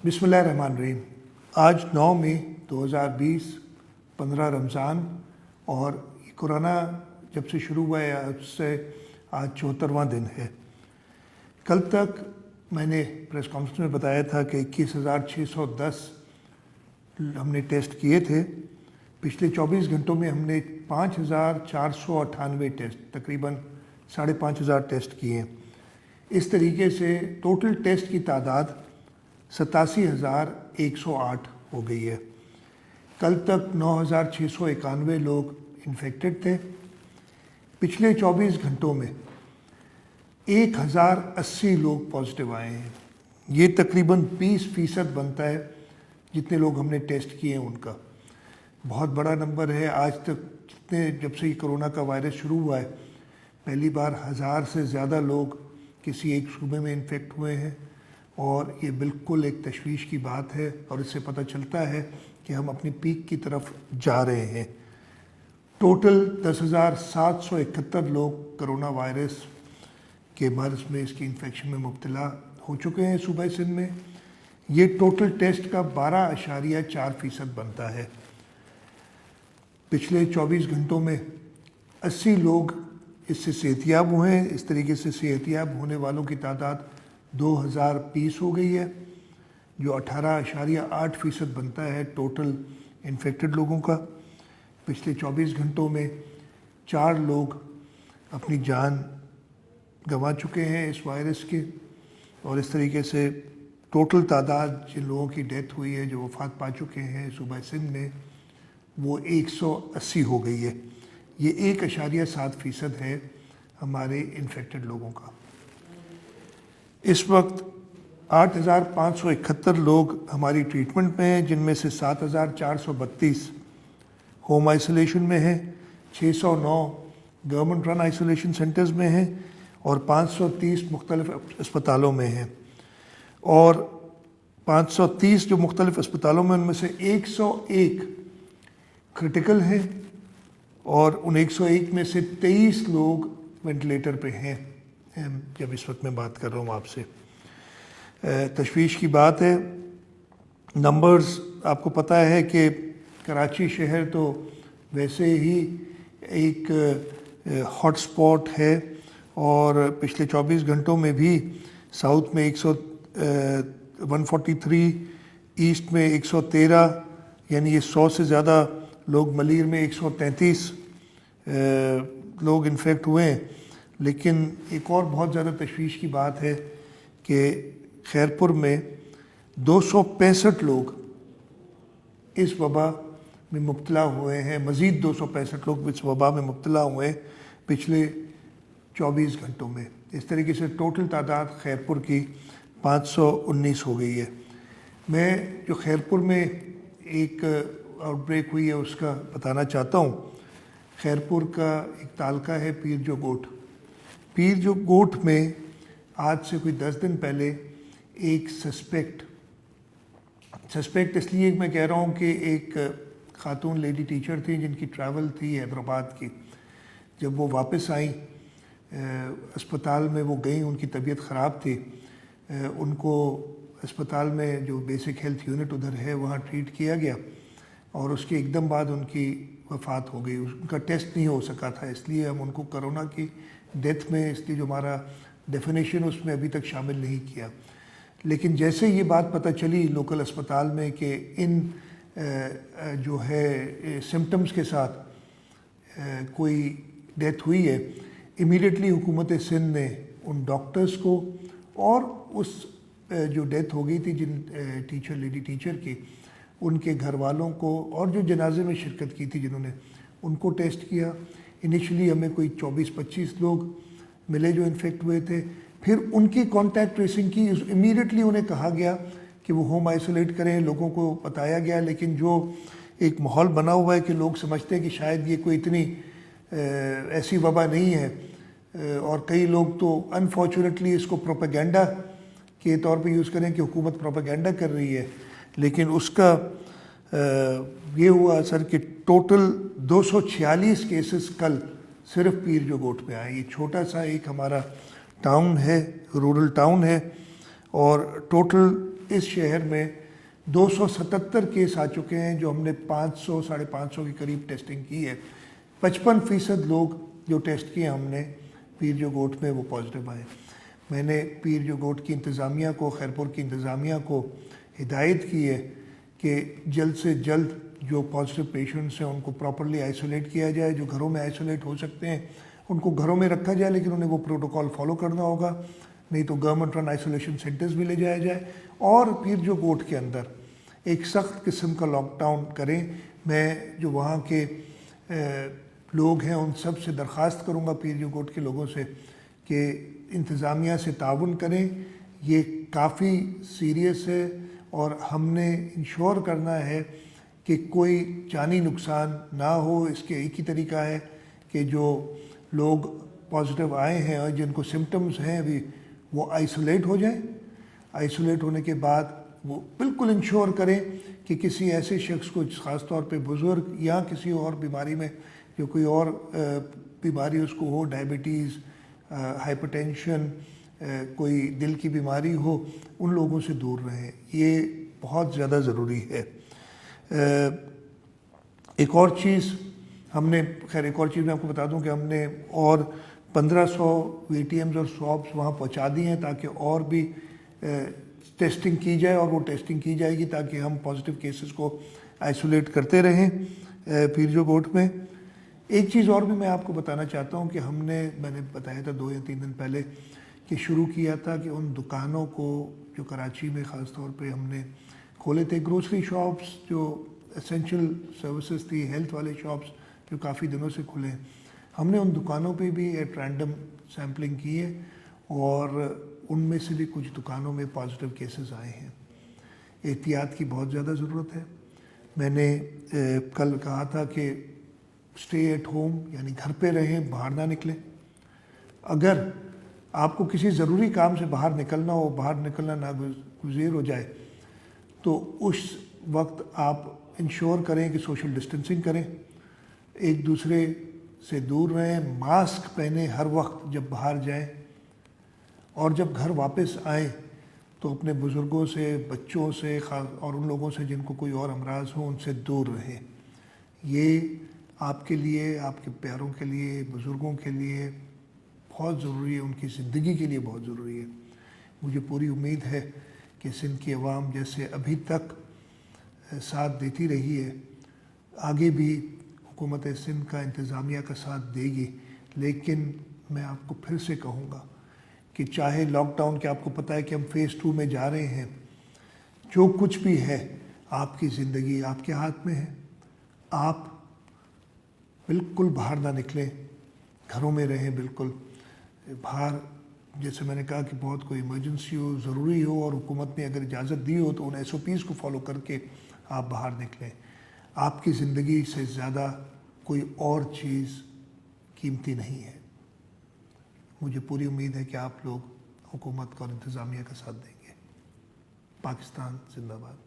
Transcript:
बिस्मिल्लाहिर्रहमानिर्रहीम। आज 9 मई 2020, 15 रमज़ान, और कोरोना जब से शुरू हुआ है उससे आज 74वां दिन है। कल तक मैंने प्रेस कॉन्फ्रेंस में बताया था कि 21,610 हमने टेस्ट किए थे। पिछले 24 घंटों में हमने 5,498 टेस्ट, तकरीबन 5,500 टेस्ट किए। इस तरीके से टोटल टेस्ट की तादाद 87,108 हो गई है। कल तक 9,691 लोग इन्फेक्टेड थे। पिछले 24 घंटों में 1,080 लोग पॉजिटिव आए हैं। ये तकरीबन 20% बनता है जितने लोग हमने टेस्ट किए हैं उनका। बहुत बड़ा नंबर है। आज तक जितने जब से ये कोरोना का वायरस शुरू हुआ है, पहली बार 1,000 से ज़्यादा लोग किसी एक सूबे में इन्फेक्ट हुए हैं, और ये बिल्कुल एक तशवीश की बात है। और इससे पता चलता है कि हम अपनी पीक की तरफ जा रहे हैं। टोटल 10,771 लोग कोरोना वायरस के मर्ज़ में, इसकी इन्फेक्शन में मुब्तला हो चुके हैं सूबा सिंध में। ये टोटल टेस्ट का 12.4% बनता है। पिछले 24 घंटों में 80 लोग इससे सेहतियाब हुए हैं। इस तरीके से सेहतियाब होने वालों की तादाद 2,020 हो गई है, जो 18.8% बनता है टोटल इन्फेक्टेड लोगों का। पिछले 24 घंटों में 4 लोग अपनी जान गंवा चुके हैं इस वायरस के, और इस तरीके से टोटल तादाद जिन लोगों की डेथ हुई है, जो वफ़ात पा चुके हैं सूबा सिंध में, वो 180 हो गई है। ये 1.7% है हमारे इन्फेक्टेड लोगों का। इस वक्त 8,571 लोग हमारी ट्रीटमेंट में हैं, जिनमें से 7,432 होम आइसोलेशन में हैं, 609 गवर्नमेंट रन आइसोलेशन सेंटर्स में हैं, और 530 मुख्तलिफ अस्पतालों में हैं। और 530 जो मुख्तलिफ अस्पतालों में, उनमें से 101 क्रिटिकल हैं, और उन 101 में से 23 लोग वेंटिलेटर पे हैं जब इस वक्त मैं बात कर रहा हूँ आपसे। तशवीश की बात है। नंबर्स आपको पता है कि कराची शहर तो वैसे ही एक हॉट स्पॉट है, और पिछले 24 घंटों में भी साउथ में 143, ईस्ट में 113, यानी ये 100 से ज़्यादा लोग। मलीर में 133 लोग इन्फेक्ट हुए हैं। लेकिन एक और बहुत ज़्यादा तशवीश की बात है कि खैरपुर में 265 लोग इस वबा में मुब्तला हुए हैं। मज़ीद 265 लोग इस वबा में मुब्तला हुए हैं पिछले 24 घंटों में। इस तरीके से टोटल तादाद खैरपुर की 519 हो गई है। मैं जो खैरपुर में एक आउटब्रेक हुई है उसका बताना चाहता हूँ। खैरपुर का एक तालका है पीर जो गोट। पीर जो गोट में आज से कोई 10 दिन पहले एक सस्पेक्ट इसलिए मैं कह रहा हूँ कि एक खातून लेडी टीचर थी जिनकी ट्रैवल थी हैदराबाद की। जब वो वापस आई अस्पताल में वो गई, उनकी तबीयत ख़राब थी। उनको अस्पताल में जो बेसिक हेल्थ यूनिट उधर है वहाँ ट्रीट किया गया, और उसके एकदम बाद उनकी वफ़ात हो गई। उनका टेस्ट नहीं हो सका था, इसलिए हम उनको कोरोना की डेथ में, इसलिए जो हमारा डेफिनेशन उसमें अभी तक शामिल नहीं किया। लेकिन जैसे ये बात पता चली लोकल अस्पताल में कि इन जो है सिम्टम्स के साथ कोई डेथ हुई है, इमीडिएटली हुकूमत सिंध ने उन डॉक्टर्स को और उस जो डेथ हो गई थी जिन लेडी टीचर की, उनके घर वालों को, और जो जनाजे में शिरकत की थी जिन्होंने, उनको टेस्ट किया। इनिशियली हमें कोई 24-25 लोग मिले जो इन्फेक्ट हुए थे। फिर उनकी कॉन्टैक्ट ट्रेसिंग की। इमीडिएटली उन्हें कहा गया कि वो होम आइसोलेट करें, लोगों को बताया गया। लेकिन जो एक माहौल बना हुआ है कि लोग समझते हैं कि शायद ये कोई इतनी ऐसी वबा नहीं है, और कई लोग तो अनफॉर्चुनेटली इसको प्रोपेगेंडा के तौर पे यूज़ करें कि हुकूमत प्रोपेगेंडा कर रही है। लेकिन उसका ये हुआ असर कि टोटल 246 केसेस कल सिर्फ पीर जो गोट पे आए। ये छोटा सा एक हमारा टाउन है, रूरल टाउन है, और टोटल اس شہر میں 277 کیس آ چکے ہیں جو ہم نے 500 550 کے قریب ٹیسٹنگ کی ہے. 55% لوگ جو ٹیسٹ کیے ہم نے پیر جو گوٹ میں وہ پازیٹیو آئے. میں نے پیر جو گوٹ کی انتظامیہ کو، خیرپور کی انتظامیہ کو ہدایت کی ہے کہ جلد سے جلد جو پازیٹیو پیشنٹس ہیں ان کو پراپرلی آئسولیٹ کیا جائے. جو گھروں میں آئسولیٹ ہو سکتے ہیں ان کو گھروں میں رکھا جائے، لیکن انہیں وہ پروٹوکول فالو کرنا ہوگا، نہیں تو گورنمنٹ رن آئسولیشن سینٹرز بھی لے جایا جائے. اور پیر جو گوٹ کے اندر ایک سخت قسم کا لاک ڈاؤن کریں. میں جو وہاں کے لوگ ہیں ان سب سے درخواست کروں گا، پیر جو گوٹ کے لوگوں سے، کہ انتظامیہ سے تعاون کریں. یہ کافی سیریس ہے اور ہم نے انشور کرنا ہے کہ کوئی جانی نقصان نہ ہو. اس کے ایک ہی طریقہ ہے کہ جو لوگ پازیٹیو آئے ہیں اور جن کو سمٹمز ہیں ابھی، وہ آئسولیٹ ہو جائیں. آئسولیٹ ہونے کے بعد وہ بالکل انشور کریں کہ کسی ایسے شخص کو، خاص طور پہ بزرگ یا کسی اور بیماری میں، جو کوئی اور بیماری اس کو ہو، ڈائبٹیز، ہائپر ٹینشن، کوئی دل کی بیماری ہو، ان لوگوں سے دور رہیں. یہ بہت زیادہ ضروری ہے. ایک اور چیز میں آپ کو بتا دوں کہ ہم نے اور 1500 وی ٹی ایمز اور سوابس وہاں پہنچا دی ہیں تاکہ اور بھی ٹیسٹنگ کی جائے، اور وہ ٹیسٹنگ کی جائے گی تاکہ ہم پازیٹیو کیسز کو آئسولیٹ کرتے رہیں پیر جو گوٹ میں. ایک چیز اور بھی میں آپ کو بتانا چاہتا ہوں کہ میں نے بتایا تھا 2 یا 3 دن پہلے کہ شروع کیا تھا کہ ان دکانوں کو جو کراچی میں خاص طور پہ ہم نے کھولے تھے، گروسری شاپس جو اسینشل سروسز تھی، ہیلتھ والے شاپس جو کافی دنوں سے کھلے ہیں، ہم نے ان دکانوں پہ بھی ایٹ رینڈم سیمپلنگ کی ہے اور ان میں سے بھی کچھ دکانوں میں پازیٹیو کیسز آئے ہیں. احتیاط کی بہت زیادہ ضرورت ہے. میں نے کل کہا تھا کہ اسٹے ایٹ ہوم، یعنی گھر پہ رہیں، باہر نہ نکلیں. اگر آپ کو کسی ضروری کام سے باہر نکلنا ہو، باہر نکلنا ناگزیر ہو جائے، تو اس وقت آپ انشور کریں کہ سوشل ڈسٹینسنگ کریں، ایک دوسرے سے دور رہیں، ماسک پہنیں ہر وقت جب باہر جائیں، اور جب گھر واپس آئیں تو اپنے بزرگوں سے، بچوں سے اور ان لوگوں سے جن کو کوئی اور امراض ہوں ان سے دور رہیں. یہ آپ کے لیے، آپ کے پیاروں کے لیے، بزرگوں کے لیے بہت ضروری ہے، ان کی زندگی کے لیے بہت ضروری ہے. مجھے پوری امید ہے کہ سندھ کی عوام جیسے ابھی تک ساتھ دیتی رہی ہے، آگے بھی حکومت سندھ کا، انتظامیہ کا ساتھ دے گی. لیکن میں آپ کو پھر سے کہوں گا کہ چاہے لاک ڈاؤن کے، آپ کو پتہ ہے کہ ہم فیز 2 میں جا رہے ہیں، جو کچھ بھی ہے آپ کی زندگی آپ کے ہاتھ میں ہے. آپ بالکل باہر نہ نکلیں، گھروں میں رہیں. بالکل باہر، جیسے میں نے کہا کہ بہت کوئی ایمرجنسی ہو، ضروری ہو اور حکومت نے اگر اجازت دی ہو تو ان SOPs کو فالو کر کے آپ باہر نکلیں. آپ کی زندگی سے زیادہ کوئی اور چیز قیمتی نہیں ہے. مجھے پوری امید ہے کہ آپ لوگ حکومت کا اور انتظامیہ کا ساتھ دیں گے. پاکستان زندہ باد.